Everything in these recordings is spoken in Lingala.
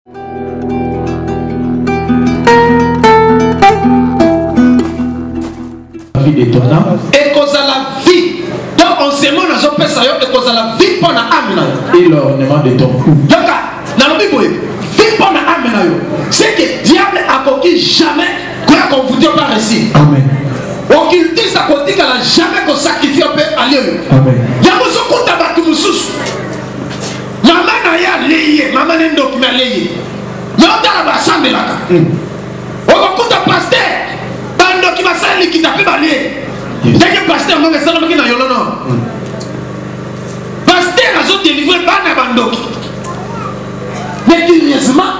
Vie de ton âme. Et cause à la vie. Donc on se met dans un peu ça et cause à la vie pour la âme. Et l'ornement de ton cou. Donc dans le Bible, vie pour la âme. C'est que diable a conquis jamais qu'on vous dit pas récit. Amen. Occultiste a conquis qu'elle n'a jamais qu'on sacrifie un peu à Dieu. Amen. Il y a beaucoup de battu moussous. Maman n'a rien léyé, maman n'a pas léyé. Mais on t'a la bassande de la cas. On va écouter un pasteur. Bando qui va s'allier qui t'a fait balayer. Dès que pasteur m'a fait ça, on va dire non. Pasteur a zone délivré bana bandoki. Mais curieusement,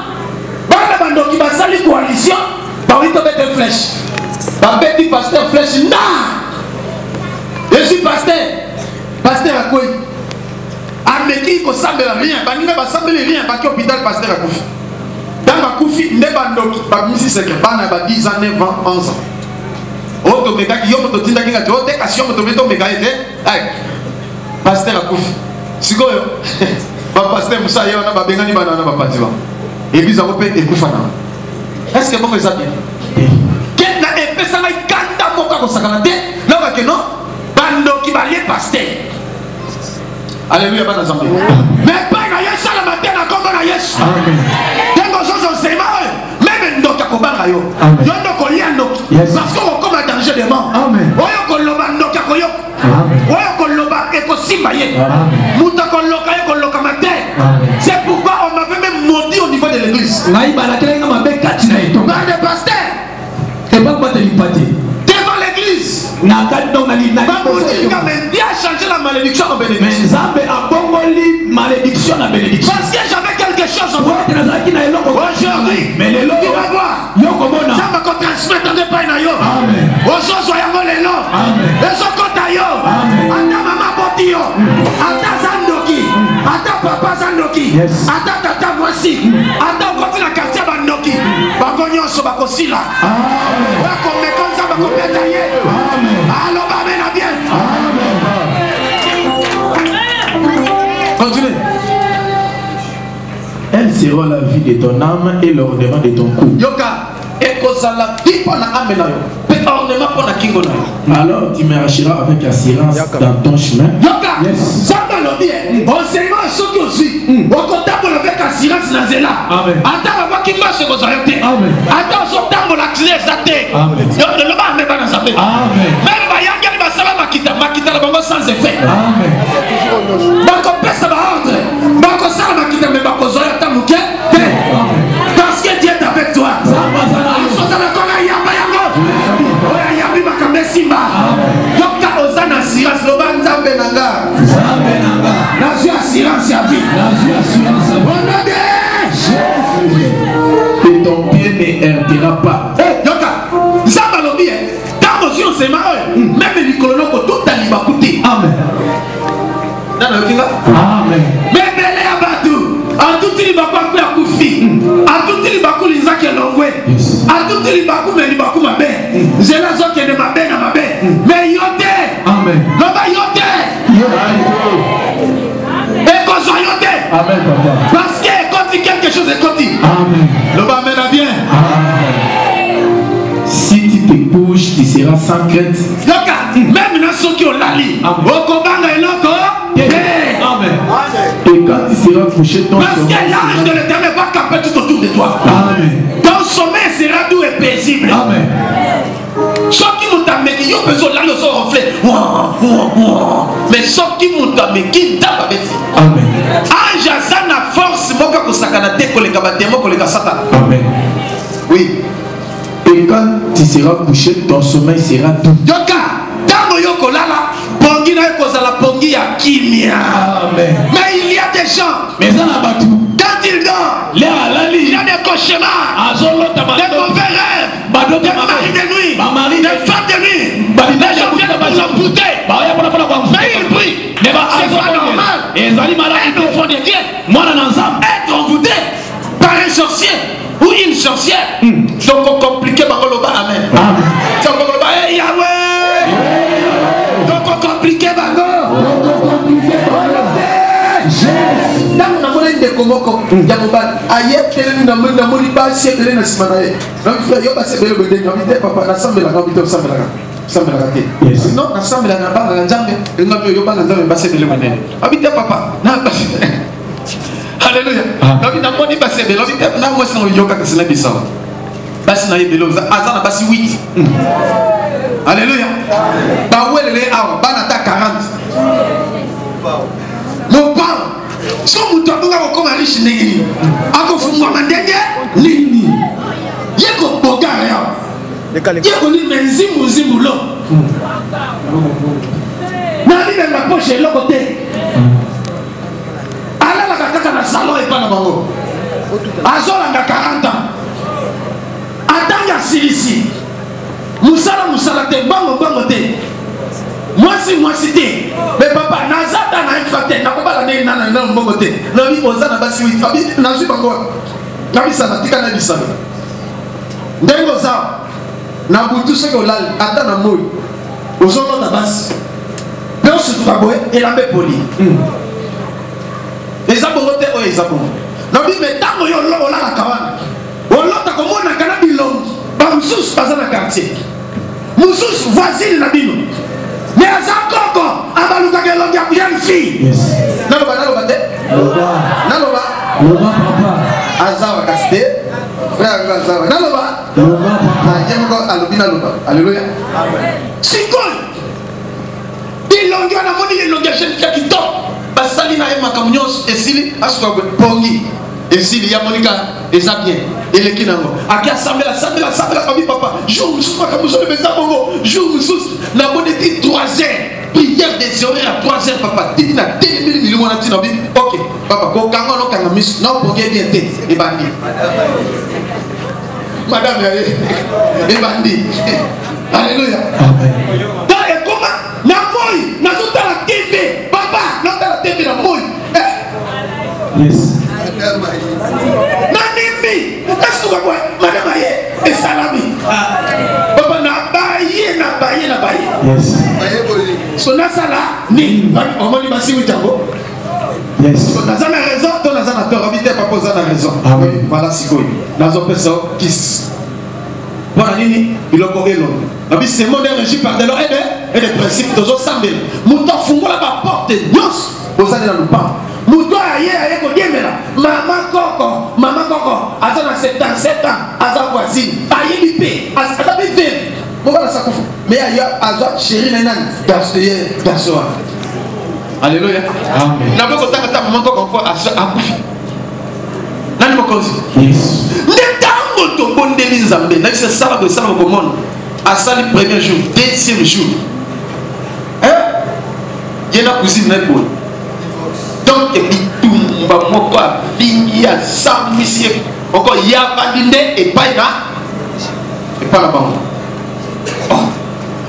bana bandoki va s'allier coalition. Bah oui, tu mets des flèches. Bah petit pasteur flèche. Non. Je suis pasteur. Pasteur à quoi? Ameki ko sambela rien. Baninga ba sambela rien. Ba ki hôpital pasteur à Koufi. Dans ma Koufi, ne bandoki. Ba misi seke. Bana ba 10 ans, 9 ans, 11 ans. Oto mega ki yomo to tinda kinga to te kasi yomo to meto mega ete ay pasteur akufi sikoyo ba pasteur musa yo na ba bengani bana na ba patiwa ebiza ko pe ekufa na est-ce que bon ça bien ken na epesa na kanda moka ko sakana te na ba ke no bando ki ba le pasteur alléluia bana zambe mais pas na yesu la matin na kombo na yesu amen dengo zozo sema même ndoka ko banga yo yo ndoko liando parce que on comme danger de mort amen oyo ko loba ndoka ko yo amen oyo ko loba e ko simba ye amen muta ko loka ye ko loka matin c'est pourquoi on m'avait même maudit au niveau de l'église ngai bala kele ngama be katina eto ba de pasteur et pas quoi te lipaté devant l'église na kadi donc na li na maudit quand même Dieu a changé la malédiction en bénédiction mais zambe a bongoli malédiction na bénédiction parce que j'avais quelque chose en moi aujourd'hui mais les lots tu vas voir yo komona ça va transmettre de pain na yo amen ozozo yango lelo amen ezokota yo ata mama boti yo ata zandoki ata papa zandoki ata tata mwasi ata okoti na quartier bandoki bango nyonso bakosila amen bakomekonza bakopeta ye amen aloba amen na bien amen continue. Elle sera la vie de ton âme et l'ornement de ton cou. Yoka, et cause la vie pour la âme, ornement pour la kingo. Alors tu marcheras avec assurance dans ton chemin. Yoka, ça va le dire. Enseignement est ce que aussi. On comptable avec assurance dans zela. Amen. Attends, on va qui marche aux arrêtés. Amen. Attends, on s'entend pour l'accident exacté. Amen. Donc le bas n'est pas dans sa paix. Amen. Même Bayanga va savoir makita la bango sans effet. Amen. Bako pesa ba ordre. Bako sala makita mais bako zoya tamuke. Parce que Dieu est avec toi. Simba yoka ozana assurance loba nzambe nanga nazu assurance ya vie et ton pied ne heurtera pas yoka nzambe lobi tango si osema même likolo ko tout alibakuti amen nana yokinga amen mebele ya batu atuti libaku akwe akufi atuti libaku linzaki elongwe atuti libaku me libaku mabe nzela zokende mabe na mabe me yote amen loba yote ekozwa yote amen papa parce que ekoti quelque chose ekoti amen loba amen na bien amen si tu te bouges tu seras sans crainte yoka même na soki olali okobanga eloko amen et quand tu seras couché ton parce que l'ange de l'éternel va camper tout autour de toi amen ton sommeil sera doux et paisible amen soki mutameki yo besoin là le son ronflé mais soki mutameki daba beti amen ange azana force moka kosakana te koleka batemo koleka satan amen oui et quand tu seras couché ton sommeil sera doux yoka tango yo kolala pongi na ekozala pongi ya kimia amen mais il y a des gens mais ça n'a pas tout quand il dort il y a des cauchemars des mauvais rêves des maris de nuit des femmes de nuit des gens viennent pour l'embouter mais il prie c'est pas normal un enfant de Dieu être envoûté par un sorcier ou une sorcière donc on compliqué par le bas amen c'est comme le bas Yahweh donc on compliqué par le ndeko moko ya mobali ayeteli na moni basi ebele na nsima na ye nabi frère yo basi ebele bende nabi te papa nasambelaka nabi te osambelaka te non nasambelaka bangaka nzambe nabi oyo banga nzambe basi ebele bende nabi te papa na basi alléluia nabi namoni basi ebele nabi te na mwasi oyokaka sina bisawa basi na ebele aza na basi 8 alléluia bawelele awa bana ta 40 mopao so mutu abonga kokoma riche ndenge nini akofungwama ndenge nini ye kobogara yawa ye kolime nzimbu lo nalibenga poshe eloko te alalaka kaka na salon epa na bango azolanga 40 ans atanga silisi musala te bango te mwasi te mais papa nazata na infate nakobala ndenge na mbongo te nabi oza na basi wit nazwi bango nabisana tika na bisana ndenge oza na butu soki olali ata na moi ozolota basi mpe osutuka boye elambe poli eza bongo te oyo eza bongo nabi me ntango yo olalaka wana olota komonaka na bilongi bamosusu baza na quartier mosusu voisine na bino mais aza koko abalukaka elongi ya jeune fille naloba te naloba papa azawa kasi te frère azawa naloba ye moko alobi naloba alleluya sikoyo bilongi wana moni elongi ya jeune fille ya kitoko basali na ye makambo nyonso esili asuka pongi esili ya monika eza bien eleki nango aki asambela babi papa jour mosusu makambo mosusu eza bongo jour mosusu namoni ti 3 heures prière des horaires à 3 heures papa titi na telemili milimo wana ntina bi ok papa kokanga nokanga misu naopongi bien te ebandi madame ya ye ebandi alleluya ta ekoma na moi nazotala tv papa nazotala tv na moi nanimbi nasuka kwa madame ye esalami papa na baye so nasala ni omoni basi witango naza na raison to naza na tort abi te papa oza na raison voilà sikoyo nazopesa kisi mpona nini biloko elongo nabi ce monde est régi par de l'ordre et des principes tozosambela moto afungola baporte nyonso ozali na lupango moto aye kodiemela mama koko aza na 77 ans aza voisine ayebi mpe aza mpe veve mokala sakofu mais aya azwa chéri na nani garso wana alleluya nabe kotanga ta mama koko mpo akufi nani mokonzi nde ntango tobondeli nzambe nayebisa esala boesala bokomona asali premier jour deuxième jour ye na cousine na eboye donc bitumba moko avingi asambisi ye oko yavandi nde epai na bango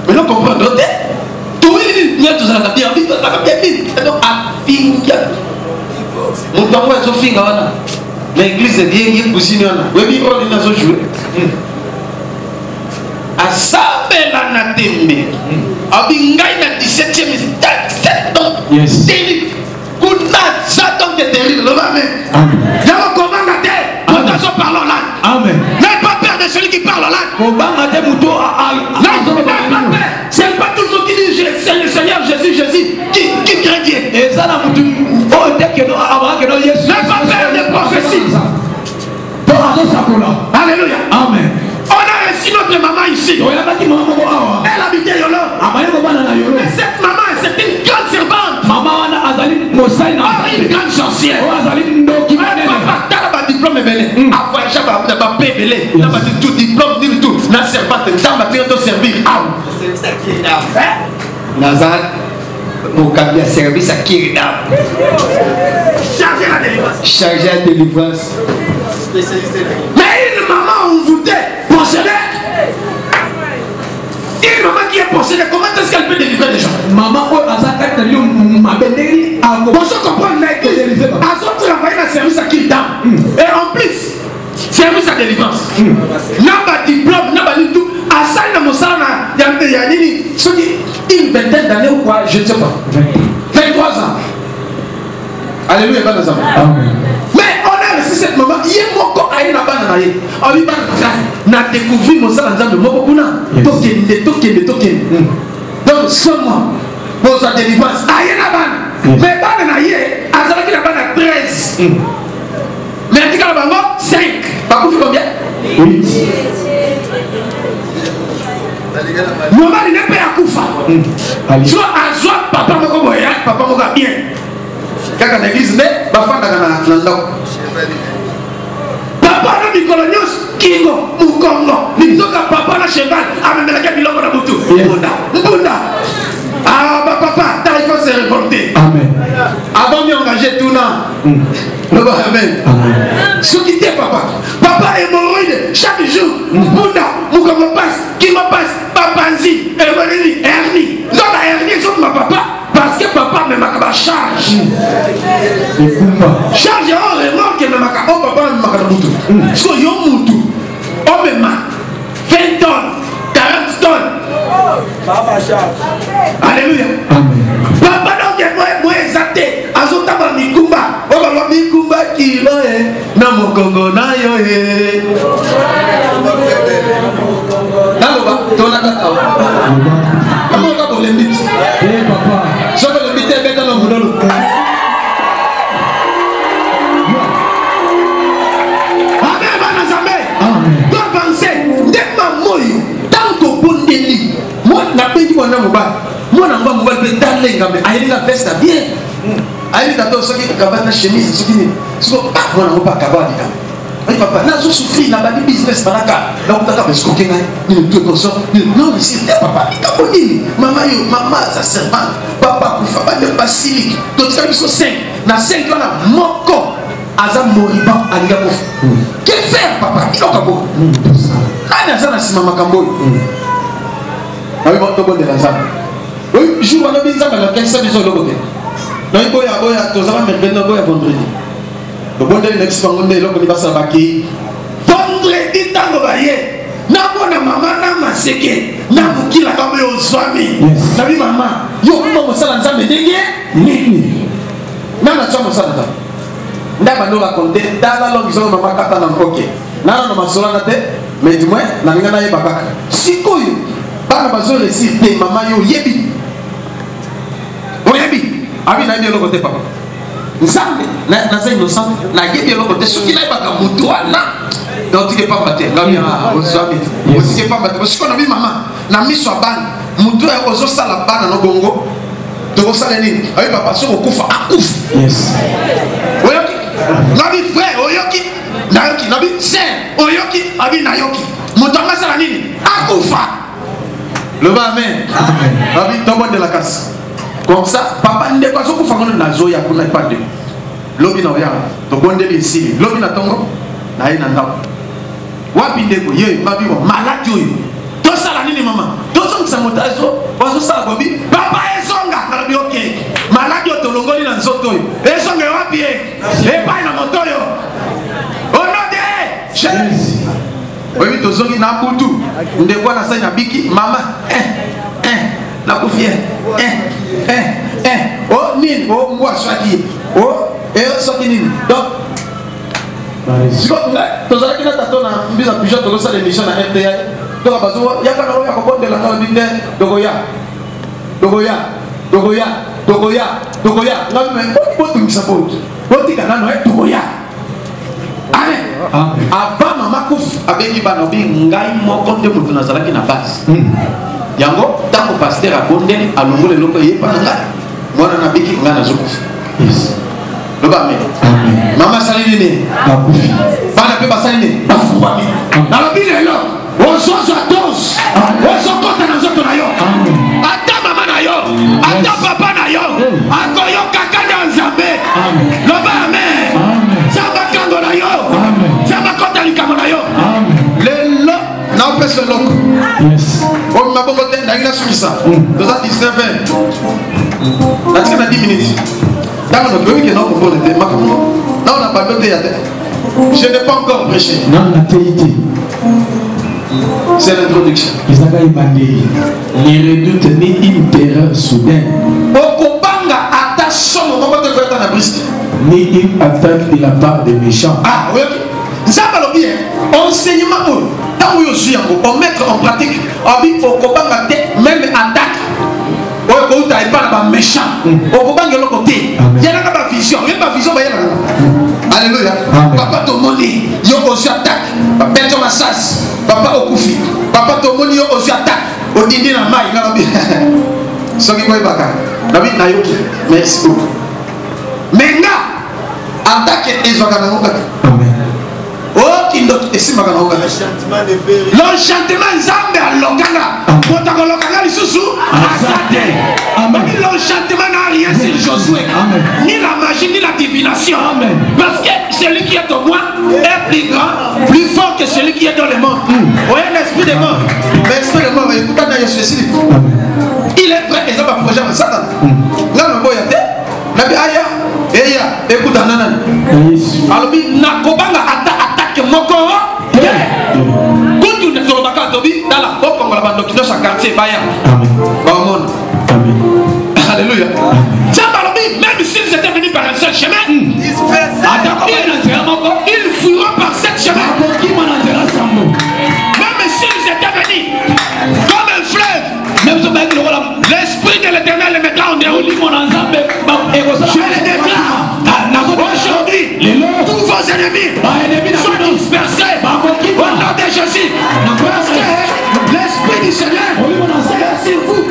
mais non comprendre te toyini nye tozalaka bien nini donc avingi moto yango azofinga wana na église ye cousine wana webi oyo nini azojoue asambela na tembe abi ngai na 17e ans teli kuna Satan qui est terrible le amen yango komanga te moto azoparle en langue n'aie pas peur de celui qui parle en langue c'est pas tout le monde qui dit c'est le Seigneur Jésus qui craint Dieu n'aie pas peur de prophétie alléluia amen. On a reçu notre maman ici. Elle habitait Yolo. Mais cette maman, c'est une grande servante. Une grande sorcière. Papa, t'as un diplôme belé. Après, j'ai un belé. T'as tout diplôme, tout. La servante, t'as un servir. C'est ça qui est là. Nazar, mon cabinet service à Kiridam. Chargé la délivrance. Chargé la délivrance. Spécialisé. Mais une maman envoûtée, possédée. Une maman qui est possédée, comment est-ce qu'elle peut délivrer les gens? Maman, on a comprendre l'église. Elles ont travaillé dans le service à Kiridam. Et en plus, service à délivrance. N'a pas diplôme, n'a pas du tout. À ça, il y a une vingtaine d'années ou quoi, je ne sais pas. 23 ans. Alléluia, pas nos amis. Mais cette maman, il y a moko aïe na bana na ye. Ali bana na découvrir mon sang nzambe moko kuna. Tokende. Donc seulement pour sa délivrance aïe na bana. Mais bana na ye, azalaki na bana 13. Mais tika na bango 5. Pas combien? 8. Maman il n'est pas à Koufa. Soit à soit papa moko boya, papa moko bien. Kaka na église ne ba fanda na ndako. Papa na mikolonios kingo mukongo. Nitoka papa na cheval amemeleka biloko na butu. Mbunda. Ah papa, il faut se révolter. Amen. Avant de m'engager tout là. Amen. Ce qui t'est papa. Papa hémorroïde chaque jour. Mbunda, mukongo passe, kingo passe, papanzi, hernie. Dans la hernie, c'est ma papa. Parce que papa me m'a charge. Charge, on remarque que me m'a papa me m'a mutu. So yo mutu. On me m'a 20 tonnes, 40 tonnes. Papa charge. Alléluia. Papa donc moi exacté. Azota ba mikumba. O ba mikumba kilo na mokongo na yo Naloba tona kata. Comment on va les mythes? Papa. Je vais le mythe avec un homme. Amen, Banazame. Toi, pensez, dès ma moyo, tant que bon délit, moi, n'a pas dit mon nom. Moi, n'a pas mon d'aller, mais aïe, la veste bien. Aïe, la tosse qui cabane la chemise, ce qui n'est pas, moi, n'a pas cabane. Papa, n'a pas souffert, n'a pas dit business, n'a pas non, c'est papa, maman, sa servante, papa, papa de basilic, d'autres qui sont 5, na 5, on a moko, azam moriba, aligabof. Que faire, papa? Il a kabo. Ana zana si maman kambo. Ah oui, bon, bon de la zam. Oui, jour on a bien zam, la 15 maison de côté. Non, il boya, tous avant maintenant boya vendredi. Le bon de l'expansion de l'homme qui va s'abaquer. Vendredi, tango baye. Na bona mama na maseke na mukila kama yo swami na bi mama yo kuma mosala nzambe ndenge nini na tsa mosala ta ndaba ndo ba konte dala lo biso mama kata na mpoke na masola na te mais du moins na ninga na yeba kaka sikoyo bana bazo réciter mama yo yebi abi na yebi lo kote papa nzambe na za innocent na yebi lo kote soki na yeba ka mutu na donc tu n'es pas battu, là bien aux amis. Tu n'es pas battu parce qu'on a vu maman, na mis sur ban, mutu est aux os la ban no gongo. Tu vois ça les lignes. Avec papa sur au kufa, à kouf. Yes. Oyoki, nabi frère, oyoki, nayoki, nabi sœur, oyoki, abi nayoki. Mutu anga ça la nini, à kufa. Le bas amen. Abi tombe de la casse. Comme ça, papa n'est pas au kufa on na zoya kuna pas de. Lobi na oya, to bonde ici, lobi na tongo. Na ina ndako. Wapi ndeko ye babi wa malaki oyo. To sala nini mama? To songa motazo, wazo sala bobi. Papa ezonga, arabi okay. Malaki otolongoli na nzoto oyo. Ezonga wapi e? Epai na moto oyo. Onode! Jésus. Oyo to zongi na butu. Ndeko na sanya biki mama. Na kufie. Oh nini? Oh mwa swaki. Oh soki nini? Donc si vous avez une tâton à mise en pigeon de l'eau, l'émission à RTA, donc à Bazo, il y a quand même un de la table de Dogoya. Non, mais pas tout ça pour vous. Vous Dogoya. Amen. Avant maman Kouf, avec Ibanobi, Ngai, mon compte de Moutounazalaki na base. Yango, tant que pasteur a bondé, à l'ombre de l'opaye, pas de là. Moi, on a biki, on a Zouf. Maman saline bana pe basaline bafubami na lobi lelo ozozo atos ozokota na nzoto na yo ata mama na yo ata papa na yo akoyoka kanda nzambe loba amen zamba kango na yo zamba kota likambo na yo lelo na opesa loko o mabongo te na ina sumisa toza 19 na tika na 10 minutes. Je n'ai pas encore prêché. C'est l'introduction. Les redoutes ni une terreur soudaine. Okobanga attention, on va te faire dans la brisque. ni une attaque de la part des méchants. Ah oui, ça va le bien. Enseignement, tant que je suis on mettre en pratique, on dit au combat même attaque. On ne pas la méchant. Au combat de l'autre côté, il y a la vision. Il y a la vision. Alléluia. Papa Tomoni, yo aussi attaque. Papa Thomas, Papa Okufi, Papa Tomoni, yo aussi attaque. Au dîner la maille, non bien. Ce qui est baka. David Nayoki, merci beaucoup. Maintenant, attaque et Zwagana. Amen. Oh, qui d'autre ici Magana. L'enchantement Nzambe à Logana. Quand on Logana, il sous Azate. L'enchantement n'a rien sur Josué. Ni la magie, ni la divination. Parce que celui qui est au moi est plus grand, plus fort que celui qui est dans le monde. Oui, l'esprit des morts. L'esprit des morts, écoutez, il est prêt, ils ont un projet de Satan. Là, le boy a fait. Écoute, alors, Nakobanga attaque Moko. Quand tu ne trouves pas dans la porte, on va la bande dans quartier. Alléluia. Même s'ils étaient venus par un seul chemin, ils fuiront par sept chemins. Même s'ils étaient venus comme un fleuve, l'esprit de l'Éternel les mettra en déroute. Je les déclare aujourd'hui, tous vos ennemis sont dispersés au nom de Jésus. Parce que l'esprit du Seigneur est sur vous.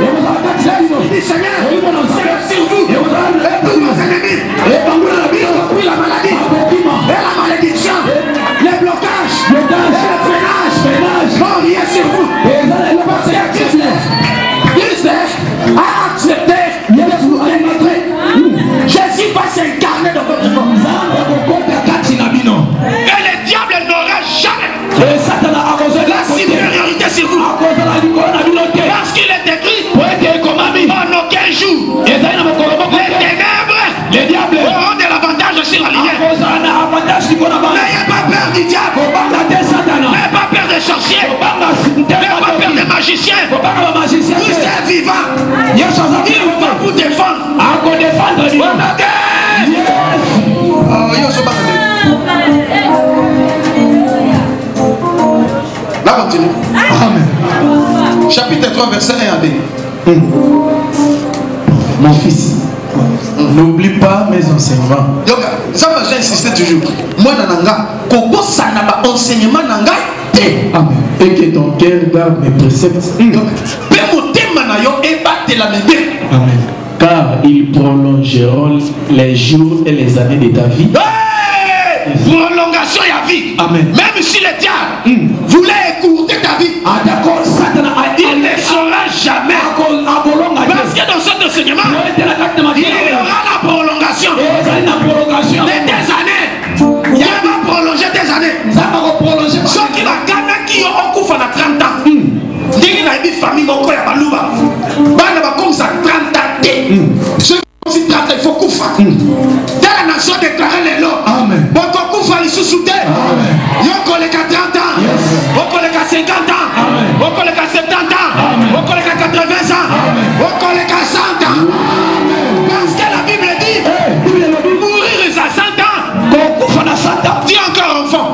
L'esprit du Seigneur est sur vous. Et tous vos ennemis, oui, la maladie, et la malédiction, les blocages, et le freinage, vont rien sur vous. Parce que Christ a accepté de vous rencontrer. Jésus va s'incarner dans votre corps. Et le diable n'aura jamais la supériorité sur vous. Parce qu'il est écrit en aucun jour les ténèbres auront de l'avantage sur la lumière. N'ayez pas peur du diable. N'ayez pas peur des sorciers. N'ayez pas peur des magiciens. Vous êtes vivants. Il va vous défendre. Là, continue. Amen. Chapitre 3, verset 1 à 2. Mon fils, n'oublie pas mes enseignements. Donc, ça va insister toujours. Moi, Nananga, Koko Sanaba, enseignement Nanga. Amen. Et que ton cœur garde mes préceptes. Donc, Amen. Car ils prolongeront les jours et les années de ta vie. Prolongation et la vie. Amen. Même si le diable voulait écourter ta vie, il ne saura jamais. Parce que dans cet enseignement, il y aura la prolongation de tes années. Il va prolonger tes années. Ceux qui la gagnent, qui ont couvert à 30 ans. Il y a une famille qui a balouba. Comme ça, 30 ans. Ceux qui ont 30 ans, il faut couvrir. Dans la nation déclarée les lois. Amen. Il se soutient. Il y a 30 ans. Il y a 50 ans. Il y a 70 ans. Il y a 80 ans. Il y a 100 ans. Parce que la Bible dit mourir à 100 ans. Dis encore enfant.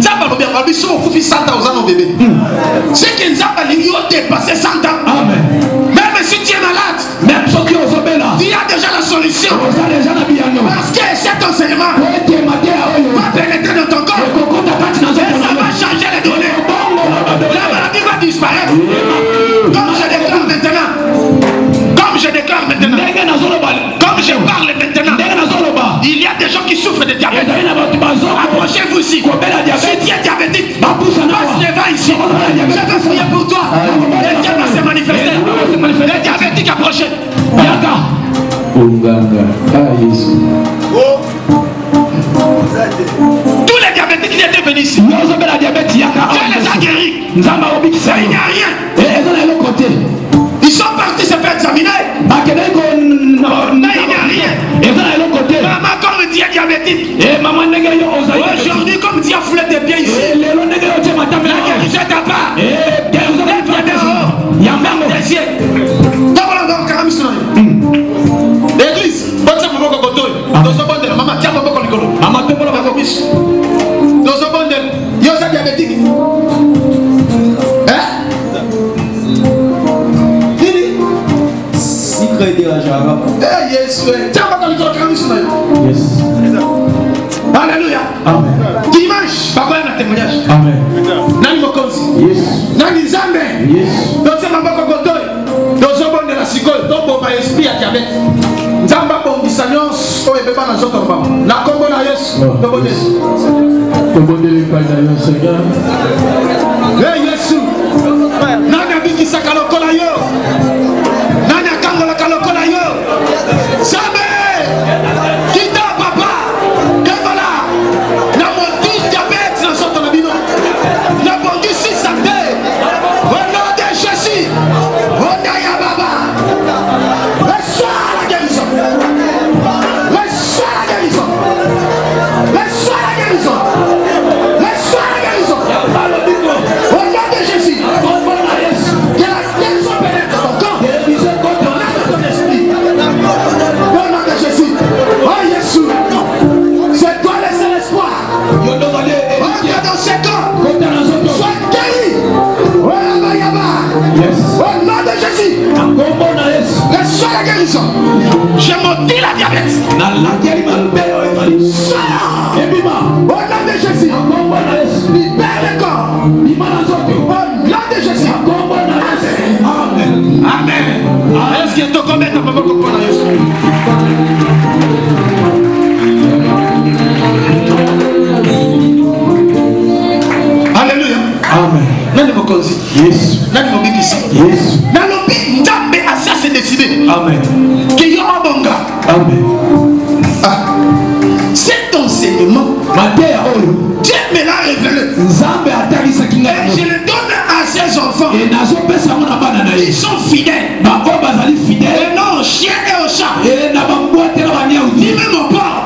Ça va bien. On dit qu'on coupe 100 ans aux ans au bébé. C'est qu'ils ont dépassé 100 ans. Même si tu es malade, il y a déjà la solution. Parce que cet enseignement va pénétrer dans ton corps. Et ça va changer les données. La maladie va disparaître. Comme je déclare maintenant. Comme je parle maintenant. Il y a des gens qui souffrent de diabète. Approchez-vous ici. Si tu es diabétique, passe devant ici. Je vais prier pour toi. Le diable va se manifester. Les diabétiques, approchez. Tous les diabétiques qui étaient venus ici, Dieu les a guéris. Il n'y a rien. Ils sont partis se faire examiner. Mais il n'y a rien. Maman, comme Dieu est diabétique. Aujourd'hui, comme Dieu a foulé tes pieds ici, la guérison est à part. Il y a même des yeux. L'église, Alléluia. Amen. Dimanche, papa a un témoignage. Amen. Nani Mokonzi. Yes. Nani Zambe. Yes. Donc c'est ma bako kotoy. Donc je bonne de la psychologue. Donc bon esprit à diabète. Nzamba bongisa nyonso oyo ebeba na nzoto mbama. Na kombo na Yesu. Tobonde. Tobonde le Père de Dieu, Seigneur. Hey Yesu. Nani abikisaka lokola yo. Nani akangolaka lokola yo. Zambe. Kita papa. Kevala. Na moti diabète na nzoto na bino. Na bongisi santé. Au nom de Jésus. Onaya baba. Reçois la guérison. Reçois la guérison. Reçois la guérison. Reçois la guérison. Au nom de Jésus. Que la guérison pénètre ton corps. Ton âme et ton esprit. Au nom de Jésus. Oh Jésus. C'est toi le seul espoir. Entre dans ce corps. Sois guéri. Oh Yaba Yaba. Yes. Au nom de Jésus. Reçois la guérison. Je maudis la diabète. Sors. Au nom de Jésus. Libère le corps. Au nom de Jésus. Amen. Amen. Est-ce que tu connais ta maman comme Jésus? Alléluia. Amen. Nani Mokonzi. Yes. Nani Mobikisi. Yes. Nalobi Nzambe asa s'est décidé. Amen. Qu'il y a un bon gars. Amen. Ah. Cet enseignement, Dieu me l'a révélé. Et je le donne à ses enfants. Ils sont fidèles. Et non aux chiens et aux chats. Ni même au porc.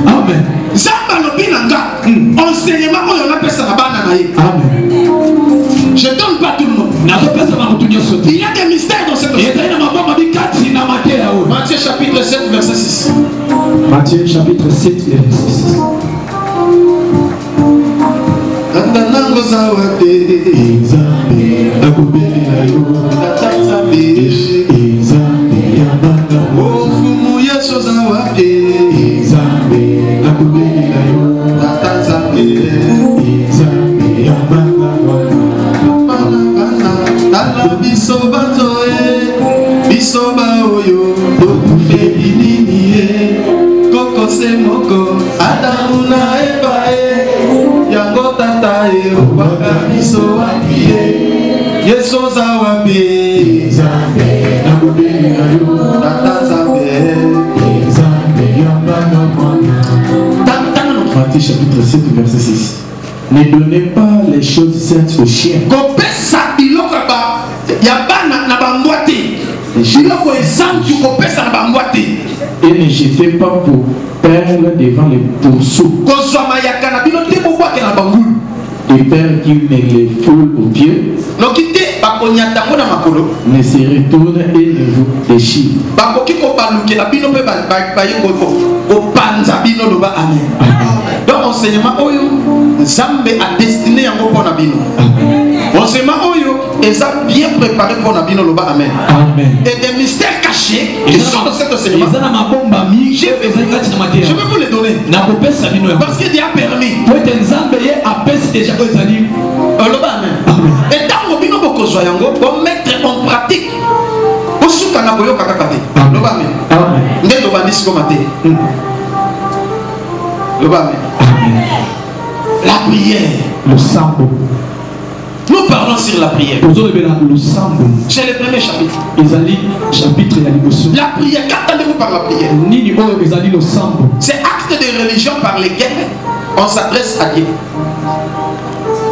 Amen. Zamba lobinanga. Enseignement où on appelle ça la banane. Amen. Je donne pas tout le monde. Il y a des mystères dans cette enseignement. Matthieu chapitre 7 verset 6. Matthieu chapitre 7 verset 6. Nango zawate. Nzambe nakubelela yo. Nzambe yabanga mo. Ofumu Yesu zawate. Nzambe nakubelela yo. Nzambe yabanga mo. Tala biso bato biso ba oyo tokufeli nini ye koko se moko Adamu na Eva yango tata obaka biso wapi ye Yesu oza wapi Nzambe nakubelela yo. tata Nzambe yabanga mwana. Matthieu chapitre 7 verset 6. Ne donnez pas les choses saintes aux chiens. kopesa biloko ya bana na bambwate biloko esantu kopesa na bambwate Et ne jetez pas vos perles devant les pourceaux. kozwa mayaka na bino te bobwake na bangulu Des perles qui ne les foulent aux pieds, noki te bakonyata yango na makolo ne se retournent et ne vous déchirent. bakoki kobalukela bino mpe baye kopanza bino loba amen. Donc enseignement oyo Nzambe a destiné yango mpona bino. Enseignement oyo eza bien préparé mpona bino loba amen. Amen. Et des mystères cachés qui sont dans cet enseignement. Je vais vous les donner. Parce qu'il y a permis. Loba amen. Et tant que bino bokozwa yango pour mettre en pratique. Osuka na boyo kaka kate. Loba amen. Amen. Nde loba ndisi ko mate. Loba amen. La prière. Le sambo. Nous parlons sur la prière. Le sambo. C'est le premier chapitre. Ezali chapitre ya liboso. La prière, qu'attendez-vous par la prière? Nini oyo ezali le sambo. C'est acte de religion par lesquels on s'adresse à Dieu.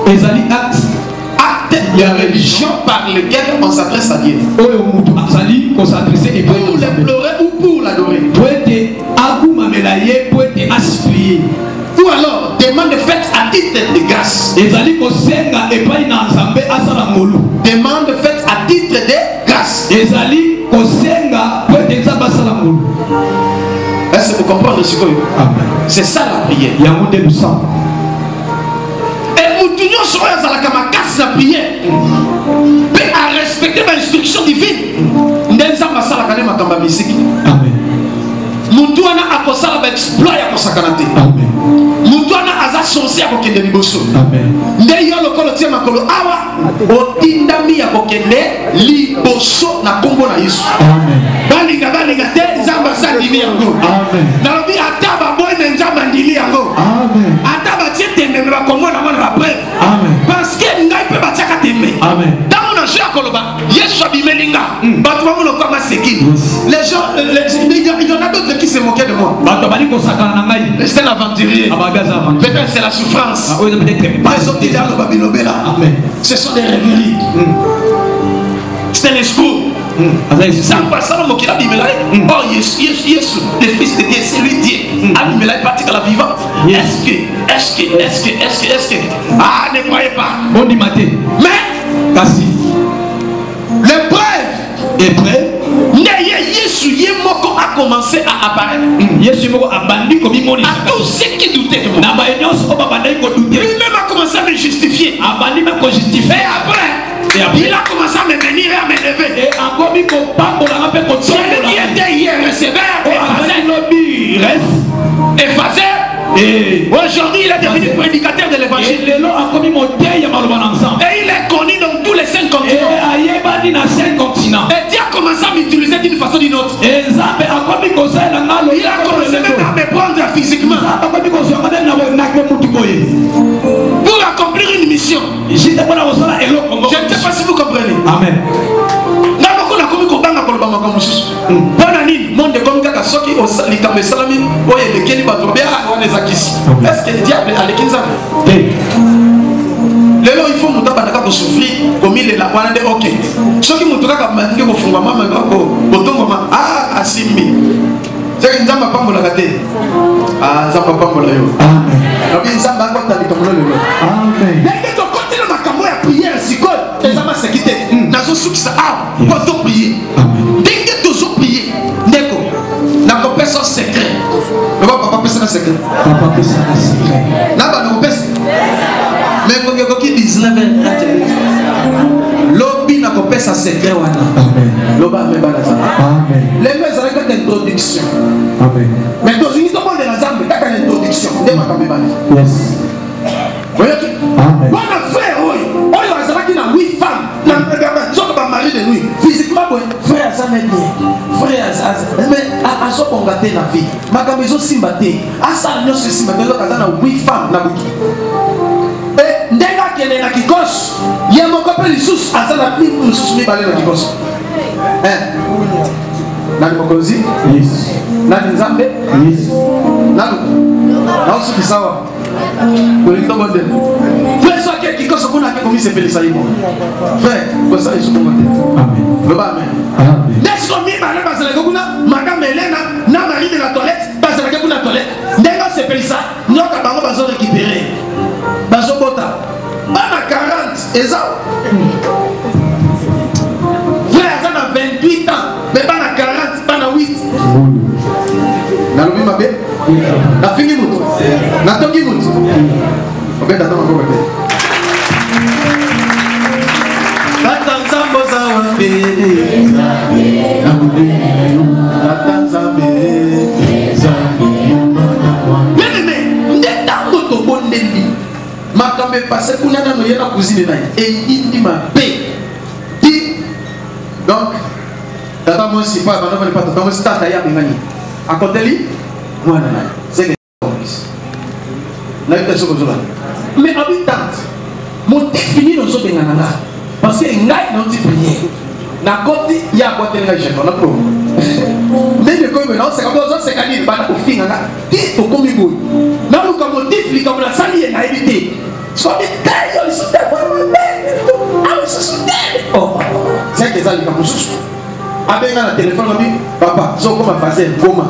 Ezali acte de religion par lesquels on s'adresse à Dieu. Oyo mutu azali ko s'adresser et pour le pleurer ou pour l'adorer. Poete agumamela ye poete aspirier. Ou alors demande faite à titre de grâce. Ezali kosenga epai na Nzambe asala ngolu. Demande faite à titre de grâce. Ezali kosenga poete Nzambe asala ngolu. Est-ce que vous comprenez ce que c'est ça la prière? Yango nde lusamba. Et mutu nyonso oyo azalaka makasi na prière mpe à respecter l'instruction divine nde Nzambe asalaka nde makambo ya misiki. Amen. Mutuana akosala ba exploit ya kosakanate. Amen. Mutuana aza censé ya kokende liboso. Amen. Nde yo lokolo tie makolo awa otindami ya kokende liboso na kombo na Yesu. Amen. Balinga te nzamba sandimi yango. Amen. Nalobi ata ba boy na nzamba ndimi yango. Amen. Ata ba tie tembe ba kombo na mona ba preuve. Amen. Parce que ngai pe ba tiaka tembe. Amen. Dans mon jeu koloba Yesu abimelinga. Ba to mo koma sekini. Les gens il y en a d'autres qui se moquaient de moi. C'est l'aventurier. Peut-être c'est la souffrance. Ce sont des rêveries. C'est l'escroc. Ça me passe à la moquée la Bible. Oh, Jésus, le fils de Dieu, c'est lui Dieu. La Bible est partie dans la vivante. Est-ce que. Ah, ne croyez pas. Bon, dit matin. Mais, l'épreuve. Yesu Yemoko a commencé à apparaître. Yesu Yemoko a bandit comme il à tous ceux qui doutaient de moi. Lui-même a commencé à me justifier. Et après, il a commencé à me venir et à me lever. Celui qui était hier receveur et aujourd'hui il est devenu prédicateur de l'évangile. Et il est connu dans tous les 5 continents. Et Dieu a commencé à m'utiliser d'une façon ou d'une autre. Il a commencé même à me prendre physiquement pour accomplir une mission. Je ne sais pas si vous comprenez. Amen. Est-ce que le diable a les 15 ans? Il faut que souffrir comme il est là. Ok. Ce qui me traque à me dire que maman ah, Asimi. C'est que nous avons pas la gâté. Ah, nous avons pas la yo. Amen. Nous avons pas la gâté. Amen. Mais quand on continue ma camoufle à prier, c'est quoi? Les amas se quittent. Nous avons souki ça. Ah, quand on prie. Dès que nous avons prié, d'accord. N'a pas personne secret. Ne va pas personne secret. Papa personne secret. N'a pas de personne. Mais quand il y a 19 ans, l'obbi n'a pas personne secret. Amen. L'obba me balance. Amen. Les mecs avec une introduction. Amen. Mais dans une histoire de la zambe, il y a une introduction. Yes. Amen. Bon frère, oui. On y va savoir qu'il y a 8 femmes. Sauf que mari de lui. Physiquement, frère Azamé. Frère Azamé. Mais à ce qu'on gâte la vie. Ma maison simbaté. À ça, nous sommes simbaté. Nous avons 8 femmes. Et ndega kene na kikos. Il y a mon copain qui sous. À ça, la pluie nous sous balé na kikos. Nani mokozi? Yes. Nani nzambe? Yes. Nani? Nao suki sawa. Kolekto bonde. Frère soit qui kikoso kuna ke komi sepeli saimo. Frère, ko sa isu komande. Amen. Loba amen. Amen. Laisse comme mi bana basala kuna madame Elena na mari de la toilette, basala ke kuna toilette. Ndenga sepeli sa, nyoka bango bazo récupérer. Bazo bota. Bana 40 eza. Frère ça na 28 ans. Mais pas na 40, pas na 8. Nalobi mabe. Na fingi mutu. Na toki mutu. Obeda tama ko bete. Tata nzambo za wabe. Tata nzambe. Bien-aimé, ndeta moto bondeli. Makambe passé kuna na yena cousine na. Et indi mabe. Donc tata moi si pas bana pas tata moi si tata ya bengani akoteli mwana na c'est na ita soko zola mais habitant motif fini no so bengana na parce que ngai non ti prier na koti ya koteli ngai jeton na pro mais de comme non c'est comme ça c'est kani bana ko finga na ti to komi boy na lu ka motif li comme la sali na éviter so de taille so de oh c'est que ça li ka mususu abenga na téléphone obi papa so comment passer comment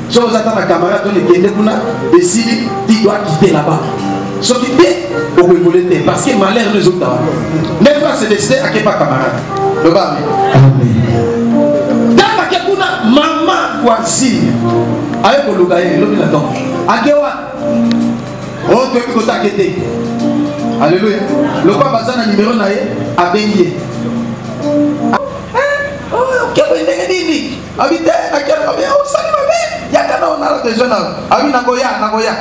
so vous attend la caméra donne kende kuna décide tu dois quitter là-bas so quitter au voler parce que malheur les autres ne pas se décider à quel pas camarade le bas amen dans la kuna maman voisine avec le logaye lobi na donc akewa oh tu peux t'inquiéter alléluia le pas bazana numéro na ye abengi habite yakana on a besoin na abi nakoya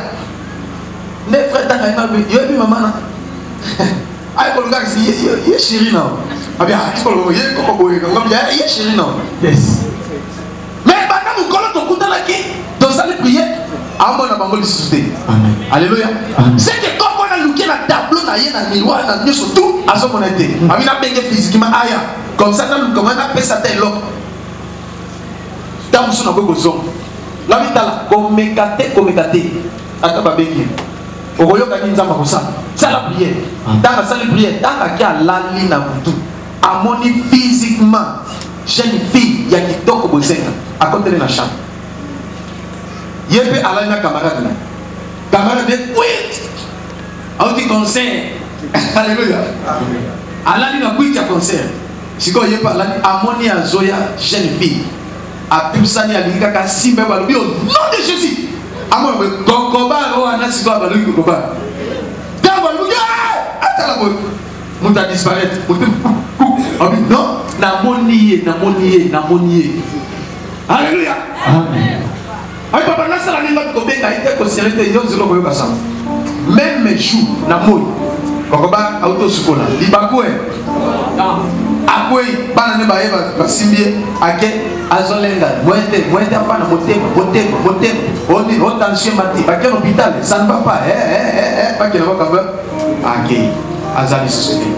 ne frère ta kana bi yo bi mama na ay ko nga si ye chéri na abi ko ye ko boye ko nga ye chéri na yes mais bana mu kolo to kutala ki to sali prier amona bango lisute amen alléluia c'est que comme on a looké la tableau na ye na miroir na surtout à son honnêteté abi na benge physiquement aya comme ça nous comment on appelle ça tel l'homme dans son aboko zon la vitala komekate ata babengi okoyoka ni nzamba ko ça la prière dans la salle prière dans la kia lali na mutu amoni physiquement jeune fille ya kitoko bozenga akontele na chambre yebe alali na camarade de quit auti concert alléluia alali na quit ya concert siko yebe alali amoni azoya jeune fille apusani alika ka simbe balobi au nom de Jésus amon kokoba o ana siko balobi kokoba tamba balobi atala bo muta disparaître abi non na monier alléluia amen ay papa na sala ninga ko benga ite ko serete yo zelo ko yoka sam même jour na moy kokoba auto sukola libakwe akwei bana ne baye basimbie ake azolenga mwete apana motema oni tension mati bake l'hôpital ça ne va pas pas que la va ake azali société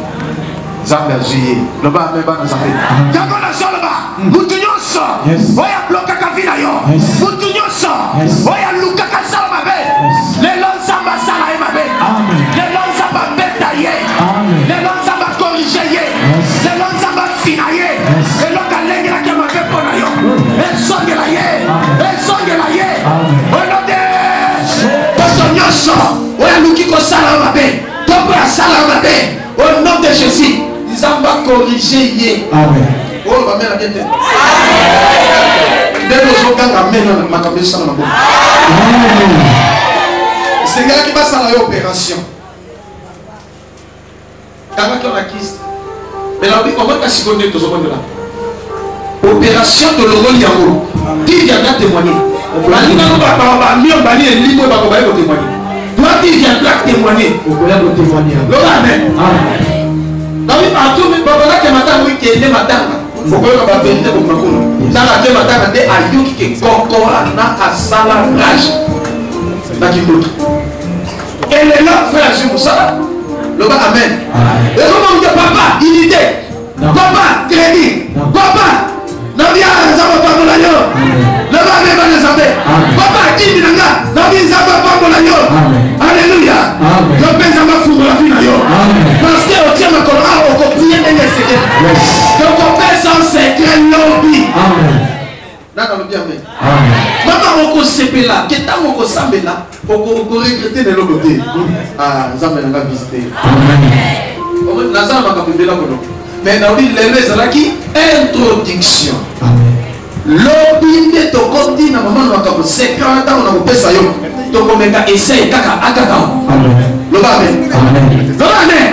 zambe azuye loba me bana zambe kako na soloba mutunyoso oya bloka kavina yo mutunyoso oya luka kasala mabe lelo zamba sala e mabe lelo zamba beta ye lelo zamba corriger ye lelo zamba fina ye lelo kalenge la kema pe pona yo esongela ye onode mutunyoso oya luki ko sala mabe topo ya sala mabe au nom de Jésus ils vont corriger ye amen oh ba mela kete dès que on gagne amen na makabisa na mabo c'est gars qui passe à l'opération quand on a kiss mais là on va pas se connaître tout ce monde là opération de l'orole yango qui viendra témoigner la ligne ba mieux bani et libre ba ko ba témoigner toi qui viendras témoigner au collègue de témoigner amen amen David partout mais papa que matin oui qui est matin faut que la vérité comme makolo ça la matin de ayuki que kokora na asala rage na kiboto et les là frère sur ça le bas amen et comment que papa unité papa crédit papa na bien ça va pas pour l'agneau le bas même les abbés papa qui nanga na bien ça va pas pour l'agneau alléluia je pense à ma foule la vie na yo parce que au tient ma colère au copier et les secrets donc on fait sans secret lobby amen nana le bien amen maman on ko sepela que tant on ko sambela on ko regretter de l'autre côté ah nzambe nanga visiter amen on nazala makapembela kono mais na uli lelo ezalaki introduction amen lobby nde tokondi na mama na makabo secret ntango na kopesa yo tokomeka essaye kaka akaka loba amen loba amen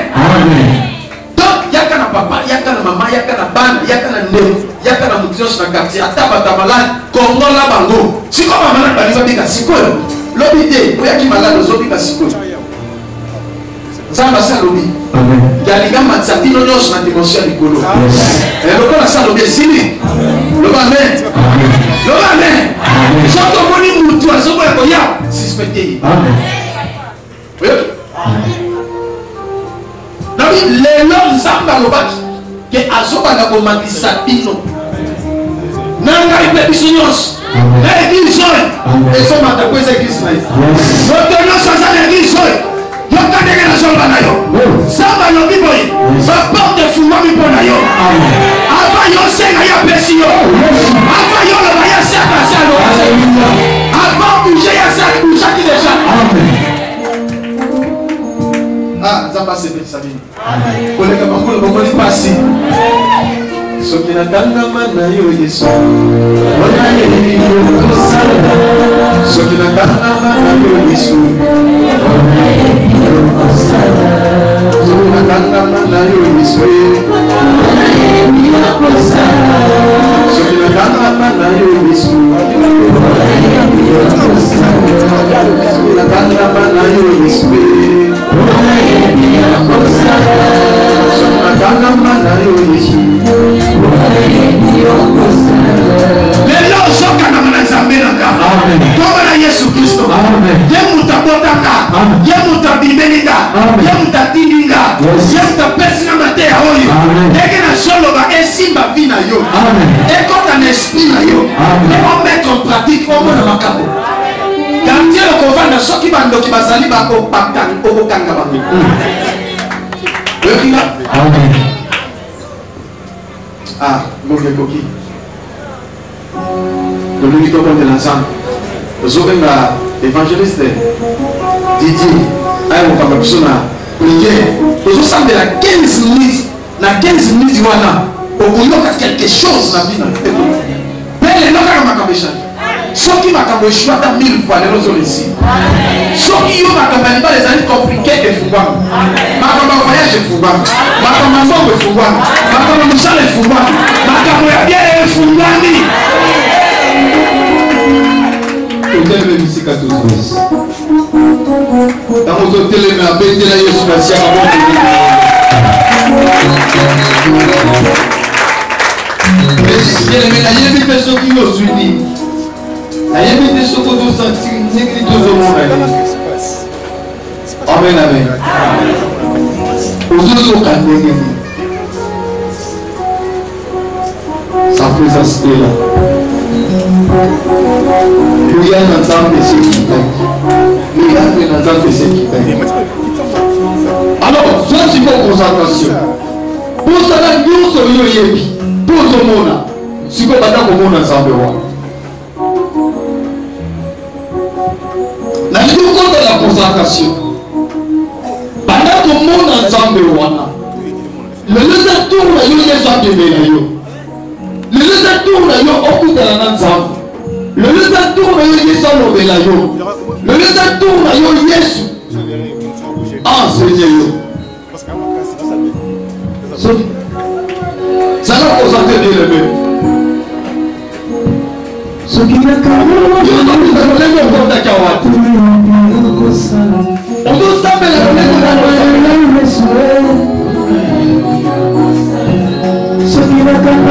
donc yaka na papa yaka na mama yaka na bana yaka na ndeko yaka na mutunyonso na quartier ata bata malade kongola bango sikoyo bamalade baliza bika sikoyo lobi te oyaki malade ozobika sikoyo nzambe asa lobi yalinga matisa bino nyonso na dimension ya likolo lokola asa lobi esili loba amen loba amen soki omoni mutu azokoya koya suspecte ye nabi lelo nzambe alobaki ke azobanda komakisa bino na ngai mpe biso nyonso na eglise oyo ezomata po eza eglise na ye moto nyonso aza na eglise oyo yoka ndenge nazoloba na yo nzambe alobi boye baporte efungwami mpo na yo ava yo senga ye apesi yo ava yo loba ye se apasi aloba ava bouge ye se abougaki deja ah nzambe asepelisa bino koleka bangolo bongoli mpasi soki natangama na yo yesu soki natangama na yo yesu soki natangama na yo yesu soki natangama na yo yesu ye muta botanga, ye muta bibelinga, ye muta tindinga, ye muta pesina matea oyo. Eke na solo ba esimba vina yo. Ekota na esprit na yo. On met en pratique au moins na makambo. Quartier le kovanda soki bandoki bazali ba ko pakta ko kanga ba. Amen. Ah, mon coquille. Le ministre de l'ensemble. Zobenga évangéliste Didier, aïe mon papa Psona, prier. Nous sommes de la 15 minutes, la 15 minutes wana, au bout de quelque chose dans la vie. Mais les gens qui m'ont changé. Ceux qui m'ont échoué dans 1000 fois, les gens ici. Ceux qui ont accompagné par les années compliquées de Fouba. Ma voyage de Fouba. Ma femme de Fouba. Ma moussa de Fouba. Ma bien de Fouba. Hôtel de musique à tous. Dans mon hôtel, il m'a appelé la Yesu Massia. Mais il y a des personnes qui ont suivi. Il y a des personnes qui ont senti négliger tout le monde. Amen, amen. Aux autres, sa présence est là. Priez dans un de ceux qui t'aiment. Priez dans un de ceux qui t'aiment. Alors, soit tu fais concentration. Pour cela, nous sommes yebi. Pour ce monde, si vous battez au monde ensemble, la vie contre la concentration. Pendant que le monde ensemble, le laisser tourner, il y a des gens qui sont le laisser tourner, il y a beaucoup de gens ensemble. Le laisser tourner, il y a des gens qui sont le laisser tourner, il y a Yesu. Ah, Seigneur. Ça va concentrer bien le même. Ce qui est carré, on doit s'appeler la ce qui est carré,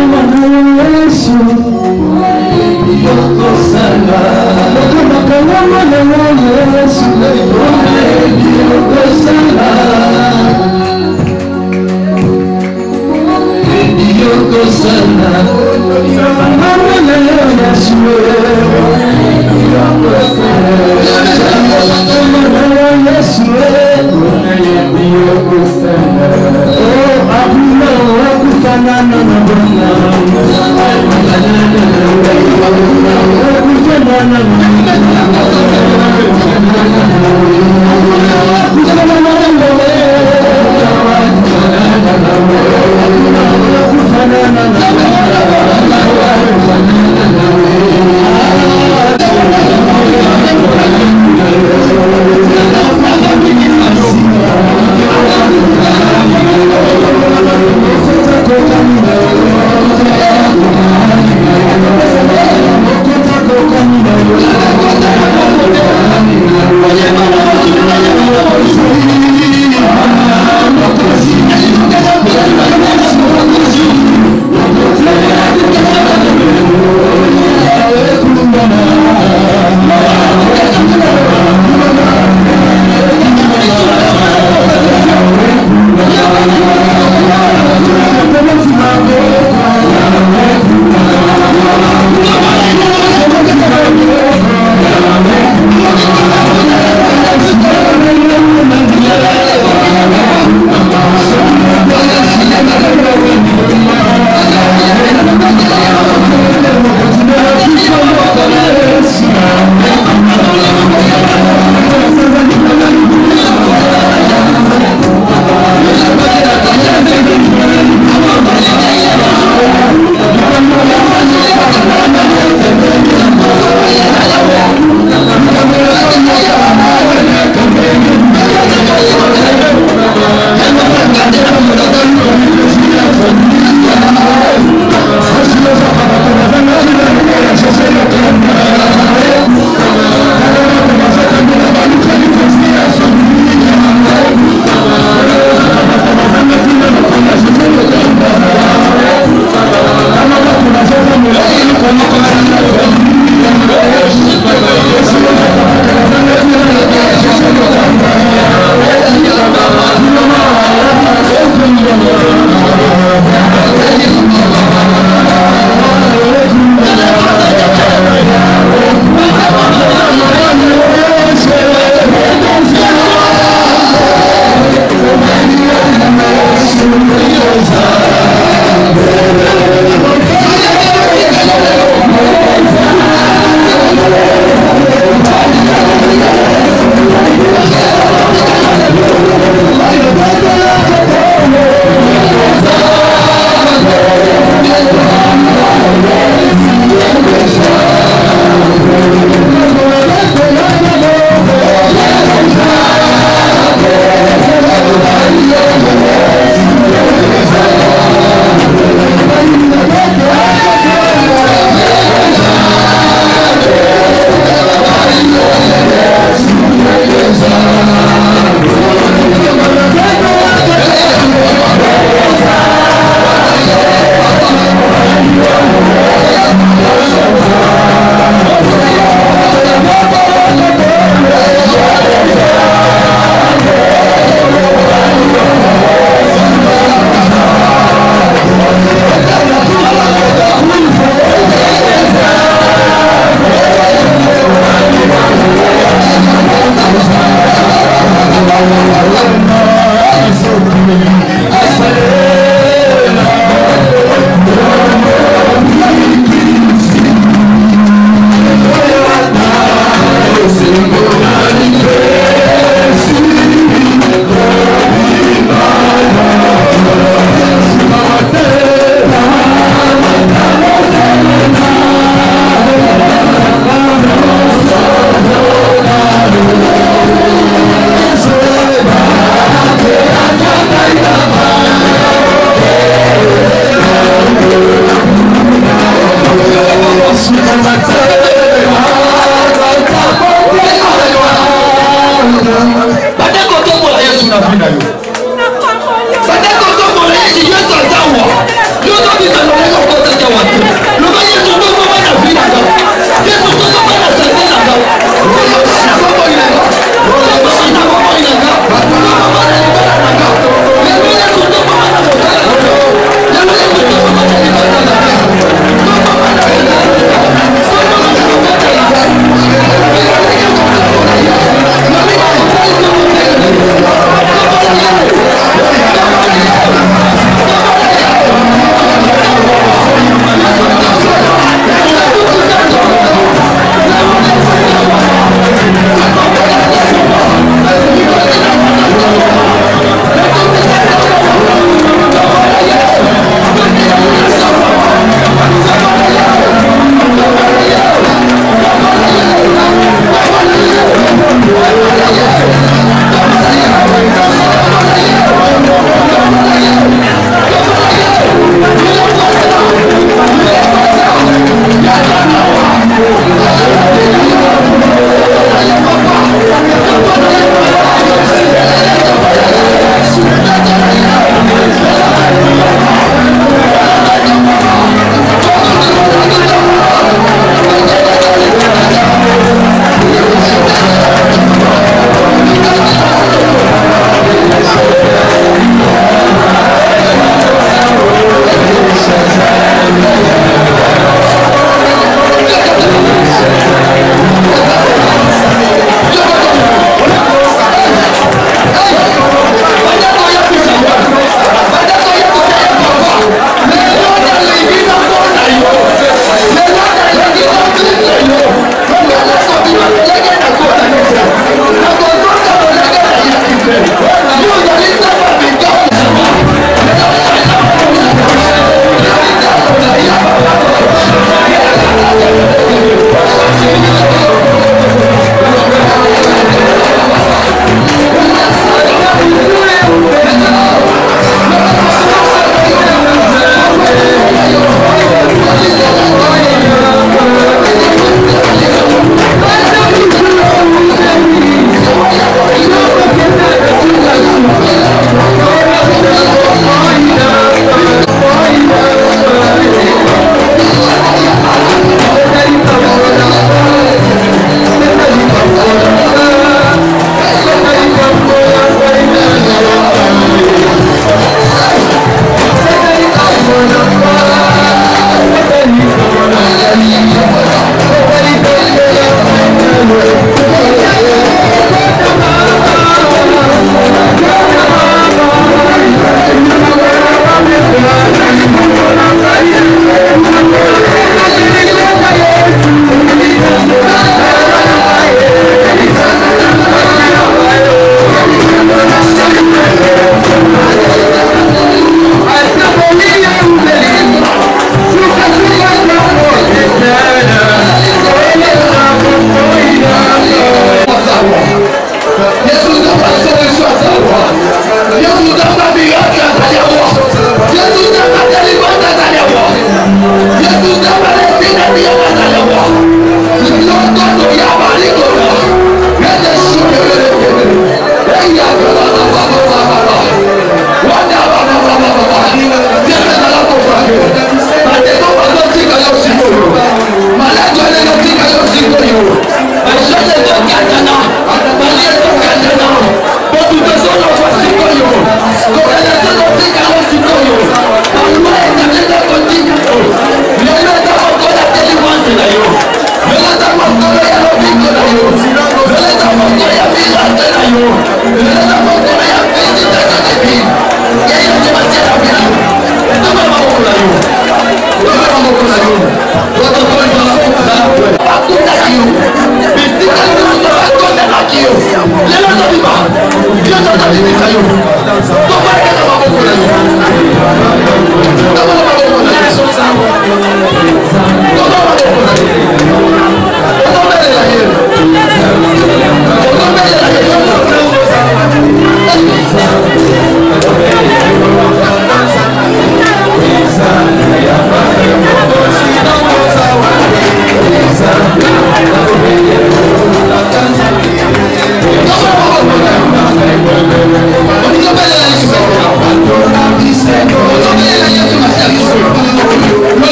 Yo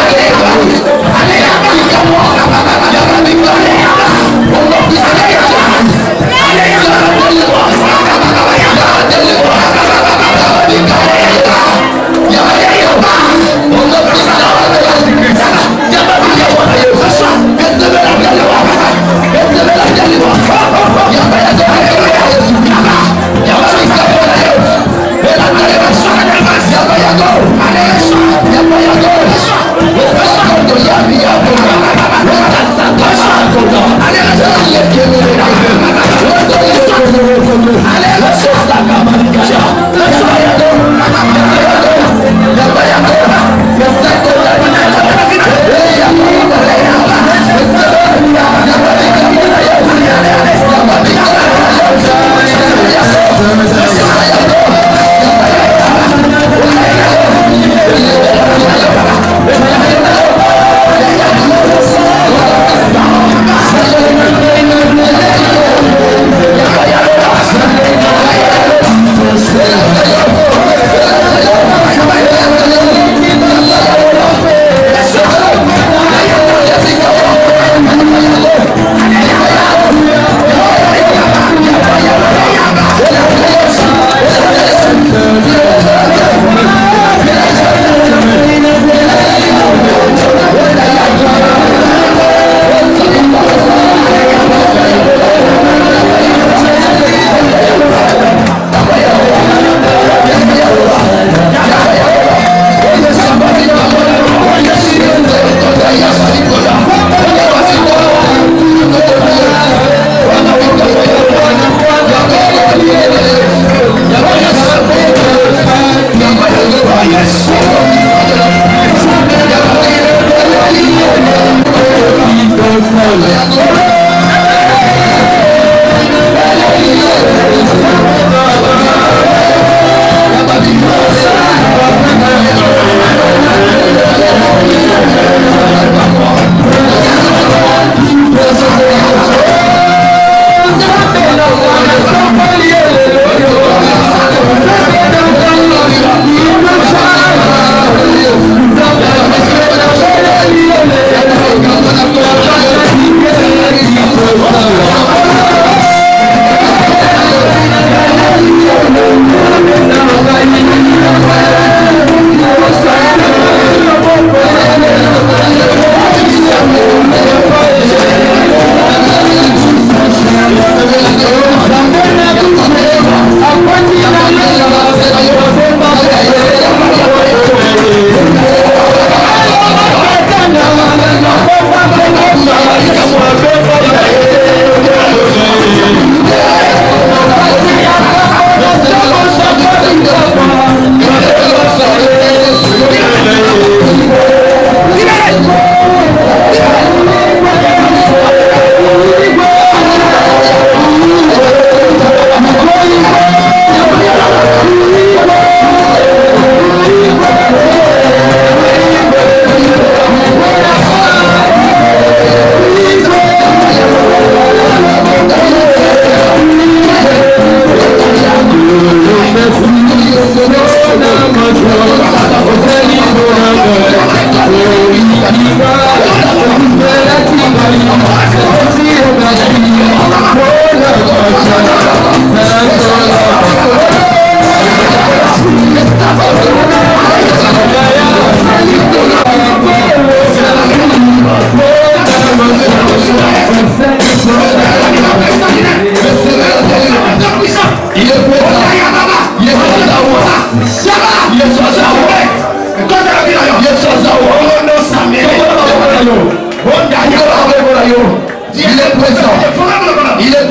Allez,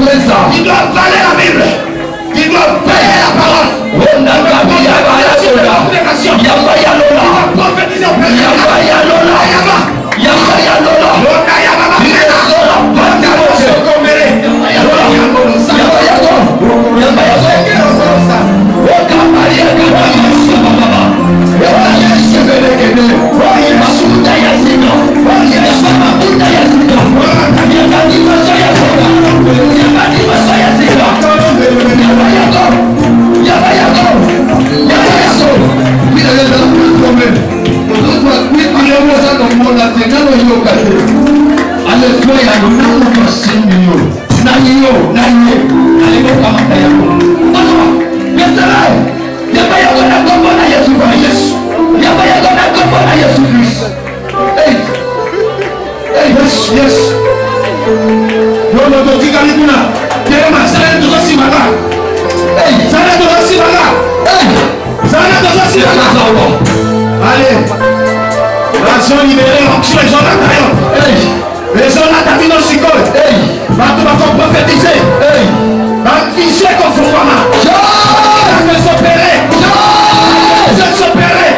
présent. Qui doit avaler la Bible. Qui doit payer la parole. Qui doit prophétiser au allez, raison libérée, l'onction les gens là, les gens là, t'as mis dans le tu vas prophétiser, viser comme faut ça va s'opérer, ça va s'opérer,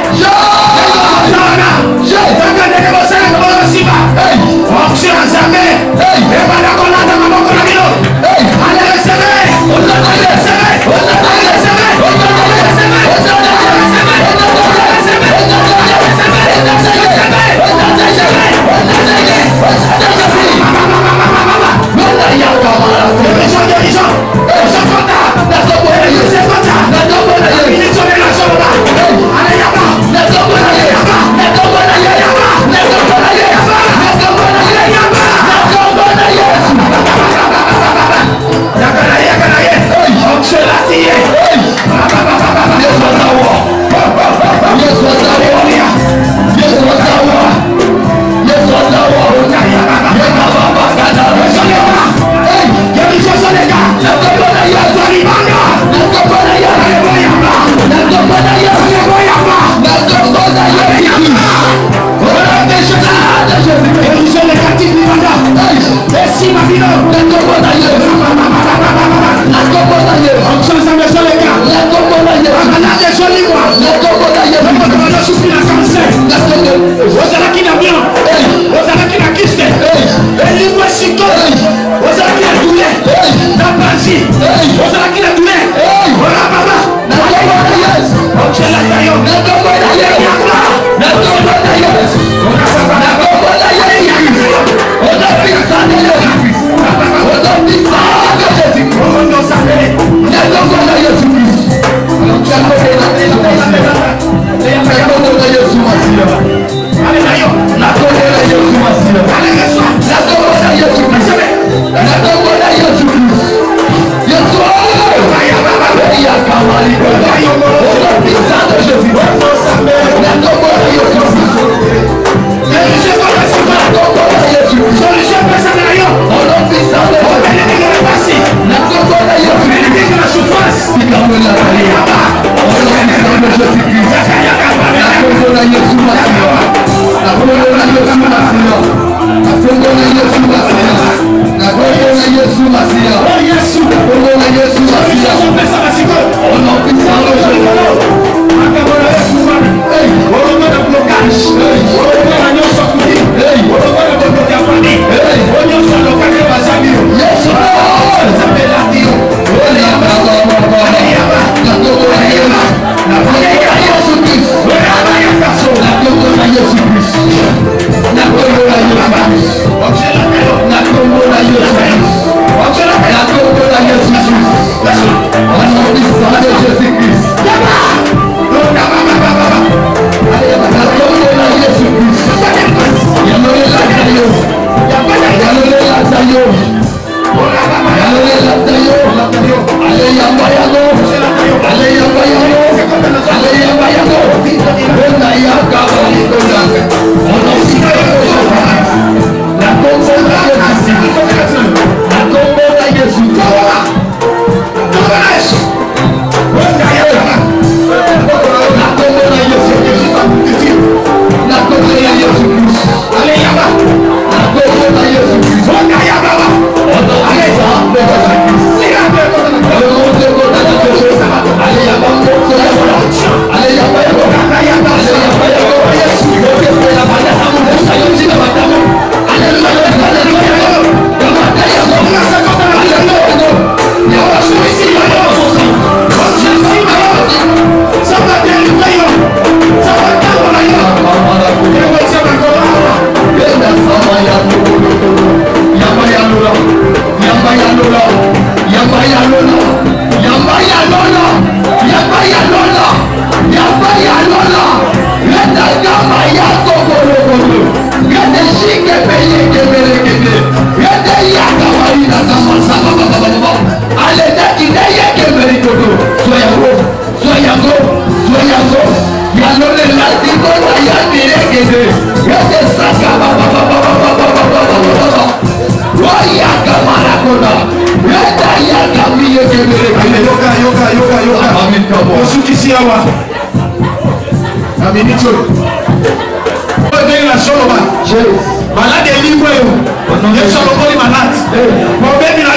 onction à jamais, et pas d'accord là, dans ma boca, allez, recevez, osukisi awa na minute oyo ndenge na soloba malade elimbo oyo yesu aloboli malade mobebi na